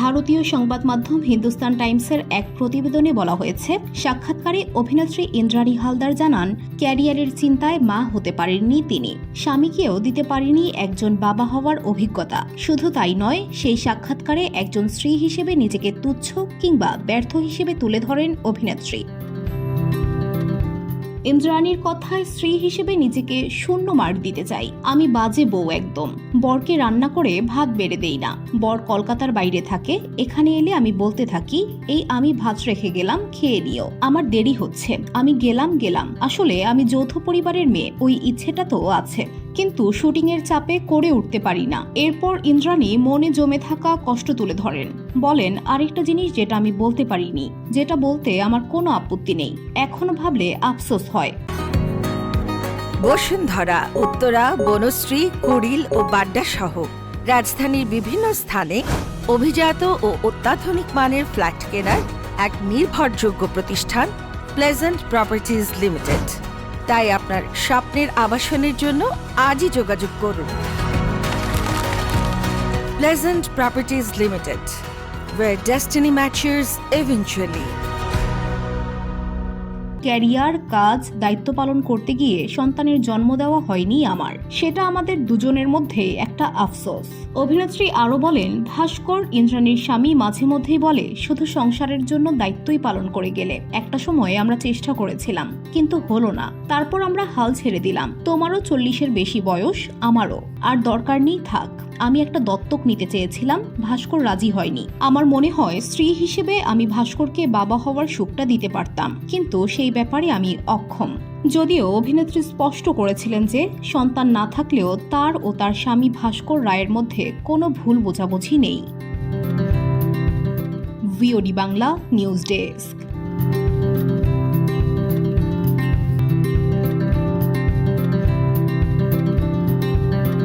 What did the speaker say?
ভারতীয় সংবাদ মাধ্যম হিন্দুস্তান টাইমসের এক প্রতিবেদনে বলা হয়েছে, সাক্ষাৎকারে অভিনেত্রী ইন্দ্রাণী হালদার জানান, ক্যারিয়ারের চিন্তায় মা হতে পারেননি তিনি। স্বামীকেও দিতে পারেনি একজন বাবা হওয়ার অভিজ্ঞতা। শুধু তাই নয়, সেই সাক্ষাৎকারে একজন স্ত্রী হিসেবে নিজেকে তুচ্ছ কিংবা ব্যর্থ হিসেবে তুলে ধরেন অভিনেত্রী। ইন্দ্রাণীর কথায়, স্ত্রী হিসেবে নিজেকে শূন্য মার্ক দিতে চাই। আমি বাজে বউ একদম। বরকে রান্না করে ভাত বেড়ে দেই না। বর কলকাতার বাইরে থাকে, এখানে এলে আমি বলতে থাকি, এই আমি ভাত রেখে গেলাম, খেয়ে নিও, আমার দেরি হচ্ছে, আমি গেলাম। আসলে আমি যৌথ পরিবারের মেয়ে, ওই ইচ্ছেটা তো আছে, কিন্তু শুটিং এর চাপে করে উঠতে পারি না। এরপর ইন্দ্রাণী মনে জমে থাকা কষ্ট তুলে ধরেন, বলেন, আরেকটা জিনিস যেটা আমি বলতে পারিনি, যেটা বলতে আমার কোনো আপত্তি নেই, এখনো ভাবলে আফসোস হয়। বসুন্ধরা, উত্তরা, বনশ্রী, কুড়িল ও বাড্ডা সহ রাজধানীর বিভিন্ন স্থানে অভিজাত ও অত্যাধুনিক মানের ফ্ল্যাট কেনার এক নির্ভরযোগ্য প্রতিষ্ঠান প্লেজেন্ট প্রপার্টিজ লিমিটেড। তাই আপনার স্বপ্নের আবাসনের জন্য আজই যোগাযোগ করুন। Pleasant properties limited, where destiny matches eventually. Career, কাজ, দায়িত্ব পালন করতে গিয়ে সন্তানের জন্ম দেওয়া হয়নি আমার, সেটা আমাদের দুজনের মধ্যে একটা আফসোস। অভিনেত্রী আরও বলেন, ভাস্কর, ইন্দ্রাণীর স্বামী, মাঝে মধ্যেই বলে, শুধু সংসারের জন্য দায়িত্বই পালন করে গেলে। একটা সময় আমরা চেষ্টা করেছিলাম, কিন্তু হলো না। তারপর আমরা হাল ছেড়ে দিলাম। তোমারও 40-এর বেশি বয়স, আমারও, আর দরকার নেই, থাক। আমি একটা দত্তক নিতে চেয়েছিলাম, ভাস্কর রাজি হয়নি। আমার মনে হয় স্ত্রী হিসেবে আমি ভাস্করকে বাবা হওয়ার সুখটা দিতে পারতাম, কিন্তু সেই ব্যাপারে আমি অক্ষম। যদিও অভিনেত্রী স্পষ্ট করেছিলেন যে সন্তান না থাকলেও তার ও তার স্বামী ভাস্কর রায়ের মধ্যে কোনো ভুল বোঝাবুঝি নেই। VOD Bangla news desk.